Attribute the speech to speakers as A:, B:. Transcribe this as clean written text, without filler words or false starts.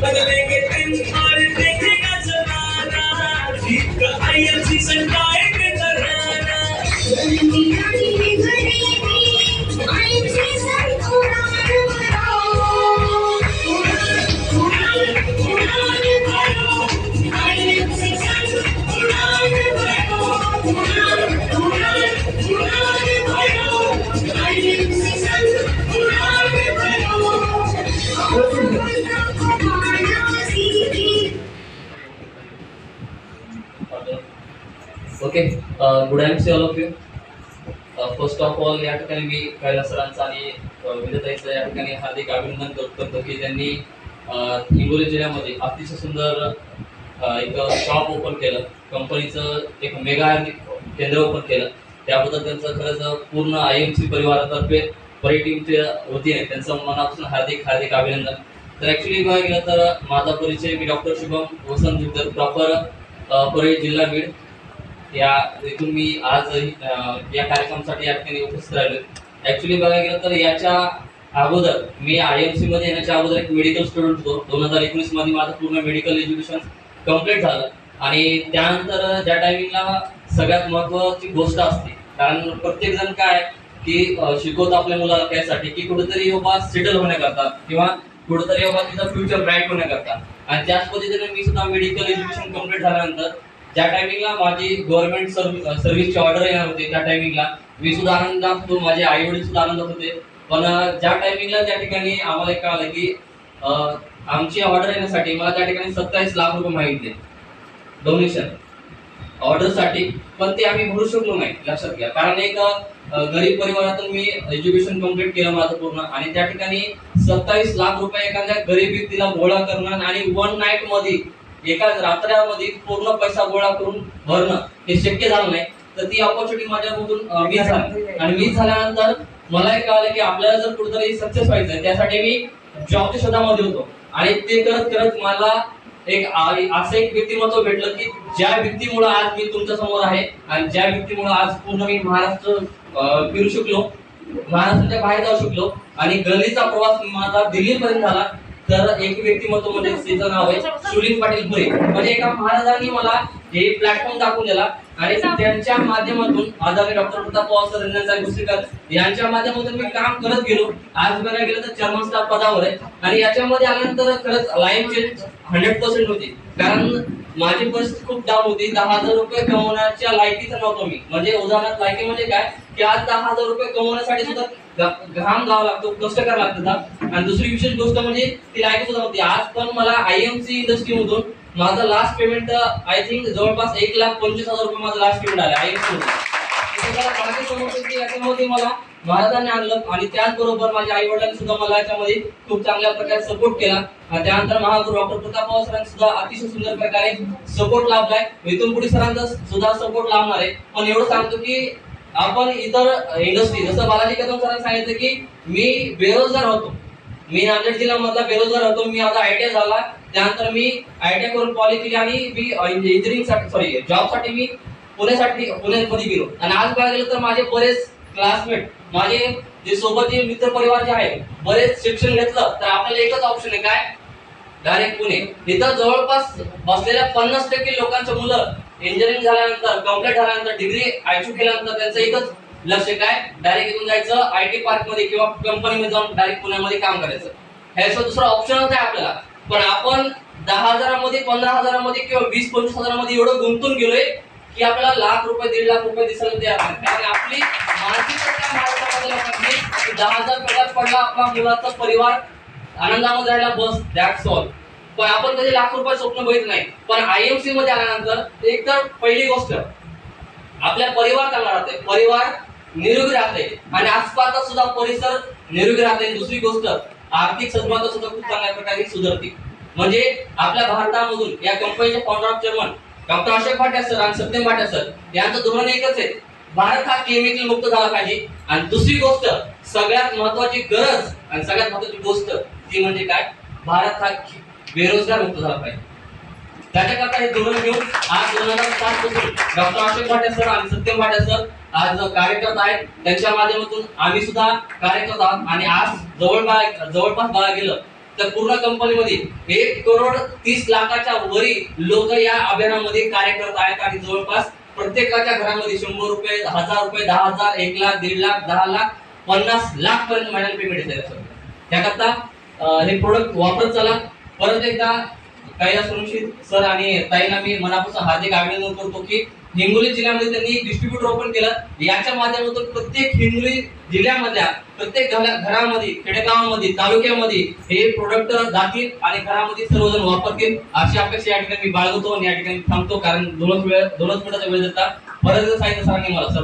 A: बदलेंगे दिन और देखेगा जमाना, जीत का IMC संगाएंगे तराना।
B: Okay, good evening to all of you. First of all या ठिकाणी मी कैलास सरांचा आणि विद्याताईंचं या ठिकाणी हार्दिक अभिनंदन करतो की त्यांनी हिंगोली जिल्ह्यामध्ये अतिशय सुंदर एक शॉप ओपन केलं, कंपनीचं एक मेगा केंद्र ओपन केलं. त्याबद्दल त्यांचं खरंच पूर्ण IMC परिवारातर्फे परी टीमच्या वतीने त्यांचं मनापासून हार्दिक अभिनंदन. तर ॲक्च्युली बघायला गेलं तर माझा परिचय, मी डॉक्टर शुभम वसंत जुगदर, प्रॉपर परळी, जिल्हा बीड. या इथून मी आज या कार्यक्रमासाठी या ठिकाणी उपस्थित राहिलो. ॲक्च्युली बघायला गेलं तर याच्या अगोदर मी IMC मध्ये येण्याच्या अगोदर एक मेडिकल स्टुडंट होतो. 2019 मध्ये माझं पूर्ण मेडिकल एज्युकेशन कम्प्लीट झालं. आणि त्यानंतर ज्या टायमिंगला सगळ्यात महत्त्वाची गोष्ट असते, कारण प्रत्येक जण काय की शिकवतो आपल्या मुलाला त्यासाठी की कुठेतरी बाबा सेटल होण्याकरता किंवा कुठेतरी बाबा तिचा फ्युचर ब्राईट होण्याकरता. आणि त्याच पद्धतीने मी सुद्धा मेडिकल एज्युकेशन कम्प्लीट झाल्यानंतर ज्या टायमिंगला माझी गव्हर्नमेंट सर्व्हिसची ऑर्डर येणार होती त्या टायमिंगला मी सुद्धा आनंदात होतो, माझे आई वडील सुद्धा आनंदात होते. पण ज्या टायमिंगला त्या ठिकाणी आम्हाला एक कळालं की आमची ऑर्डर येण्यासाठी मला त्या ठिकाणी 27 लाख रुपये मागितले डोनेशन ऑर्डरसाठी. पण ते आम्ही भरू शकलो नाही, लक्षात घ्या. कारण एक गरीब परिवारातून मी एज्युकेशन कम्प्लीट केलं माझं पूर्ण, आणि त्या ठिकाणी 27 लाख रुपये एखाद्या गरीब व्यक्तीला गोळा करणं आणि वन नाईट मध्ये एका रात्रीमध्ये पूर्ण पैसा गोळा करून भरणं हे शक्य झालं नाही. तर ती ऑपॉर्च्युनिटी माझ्यामधून मिस झाली. आणि मिस झाल्यानंतर मला एक कळलं की आपल्याला जर कुठेतरी सक्सेस व्हायचं त्यासाठी मी जॉबच्या शोधामध्ये होतो. आणि ते करत करत मला एक असं एक व्यक्तिमत्व भेटलं की ज्या व्यक्तीमुळे आज मी तुमच्या समोर आहे, आणि ज्या व्यक्तीमुळे आज पूर्ण मी महाराष्ट्र फिरू शकलो, महाराष्ट्राच्या बाहेर जाऊ शकलो, आणि गल्लीचा प्रवास माझा दिल्लीपर्यंत झाला. तर एक व्यक्तिमत्व म्हणजे त्याचं नाव आहे शुलिंग पाटील भुरे. म्हणजे एका महाराजांनी मला हे प्लॅटफॉर्म दाखवून दिला, आणि त्यांच्या माध्यमातून आदरणीय डॉक्टर प्रताप पवार सर, रंजन भुसेकर यांच्या माध्यमातून मी काम करत गेलो. आज बघायला गेलं तर चेअरमन स्टाफ पदावर आहे. आणि याच्यामध्ये आल्यानंतर खरंच लाईफ चेंज 100% होती. कारण माझी परिस्थिती खूप डाऊन होती. 10,000 रुपये कमवण्याच्या लायकीचं नव्हतो मी. म्हणजे उदाहरणार्थ लायकी म्हणजे काय की आज 10,000 रुपये कमवण्यासाठी सुद्धा घाम गावा लागतो, कष्ट करावं लागतं. आणि दुसरी विशेष गोष्ट म्हणजे ती लायकी सुद्धा होती. आज पण मला IMC इंडस्ट्रीमधून माझं लास्ट पेमेंट आय थिंक जवळपास 1,25,000 रुपये माझं लास्ट पेमेंट आलं IMC मधून. याच्यामध्ये मला महाराजांनी आणलं, आणि त्याचबरोबर माझ्या आई वडिलांनी सुद्धा मला याच्यामध्ये खूप चांगल्या प्रकारे सपोर्ट केला. त्यानंतर महागुरु डॉक्टर प्रताप पवार सरांनी सुद्धा अतिशय सुंदर प्रकारे सपोर्ट लाभलाय. इथून पुढे सरांचा सुद्धा सपोर्ट लाभणार आहे. पण एवढं सांगतो की आपण इतर इंडस्ट्री, जसं बालाजी कदम सरांनी सांगितलं की मी बेरोजगार होतो, मी नांदेड जिल्ह्यामधला बेरोजगार होतो. मी आता ITI झाला, त्यानंतर मी ITI करून पॉली केली, आणि मी इंजिनिअरिंग जॉबसाठी मी पुण्यामध्ये गेलो. आणि आज बघायला गेलं तर माझे बरेच क्लासमेट, माझे जे सोबत जे मित्र परिवार जे आहे, बरेच शिक्षण घेतलं तर आपल्याला एकच ऑप्शन आहे, काय, डायरेक्ट पुणे. इथं जवळपास बसलेल्या 50% लोकांच्या मुलं इंजिनिअरिंग झाल्यानंतर, कम्प्लीट झाल्यानंतर, डिग्री IQ केल्यानंतर त्यांचं एकच लक्ष काय, डायरेक्ट इथून जायचं IT पार्क मध्ये किंवा कंपनीमध्ये जाऊन डायरेक्ट पुण्यामध्ये काम करायचं. ह्याचं दुसरा ऑप्शनच आहे आपल्याला. पण आपण 10,000 मध्ये, 15,000 मध्ये किंवा 20-25,000 मध्ये एवढं गुंतून गेलोय की आपल्याला लाख रुपये, 1.5 लाख रुपये दिसायला तयार आहे. कारण आपली मानसिकता महाराष्ट्रामध्ये लोकांनी 10,000 पगार पडला, आपला मुलाचा परिवार आनंदामध्ये राहिला, बस दॅट्स ऑल. पण आपण कधी लाख रुपये स्वप्न बघितलं नाही. पण IMC मध्ये आल्यानंतर एक तर पहिली गोष्ट आपल्या परिवार चांगला राहते, परिवार निरोगी राहते, आणि आसपासचा सुद्धा परिसर निरोगी राहते. दुसरी गोष्ट आर्थिक सद्भावना सुद्धा खूप चांगल्या प्रकारे सुधारते. म्हणजे आपल्या भारतामधून या कंपनीचे founder of chairman doctor Ashok Bhatia sir आणि सत्यम भाटिया सर यांचं धोरण एकच आहे, भारत हा केमिकल मुक्त झाला पाहिजे. आणि दुसरी गोष्ट सगळ्यात महत्वाची गरज आणि सगळ्यात महत्वाची गोष्ट ती म्हणजे काय, भारत हा बेरोजगार मुक्त झाला पाहिजे. त्याच्याकरता हे धोरण घेऊन आज 2007 पासून डॉक्टर अशोक भाटिया सर आणि सत्यम भाटिया सर आज कार्यरत आहेत. त्यांच्या माध्यमातून आम्ही सुद्धा कार्यरत आहोत. आणि आज जवळपास बघायला गेलं तर पूर्ण कंपनीमध्ये 1,30,00,000च्या वरी लोक या अभियानामध्ये कार्य करत आहेत आणि जवळपास प्रत्येकाच्या घरामध्ये 100 रुपये, 1000 रुपये, 10,000, 1,00,000, 1,50,000, 10,00,000, 50,00,000 पर्यंत महिन्याला पेमेंट येते. त्याकरता हे प्रोडक्ट वापरत चला. परत एकदा कैलास सोनवणे सर आणि ताईंना मी मनापासून हार्दिक अभिनंदन करतो की हिंगोली जिल्ह्यामध्ये त्यांनी डिस्ट्रीब्युटर ओपन केलं. याच्या माध्यमातून प्रत्येक हिंगोली जिल्ह्यामधल्या प्रत्येक घरामध्ये, खेडेगावामध्ये, तालुक्यामध्ये हे प्रोडक्ट जातील आणि घरामध्ये सर्वजण वापरतील अशी अपेक्षा या ठिकाणी मी बाळगतो आणि या ठिकाणी थांबतो, कारण दोनच मिनिटाचा वेळ देता. परत सांगितलं सरांनी मला, सर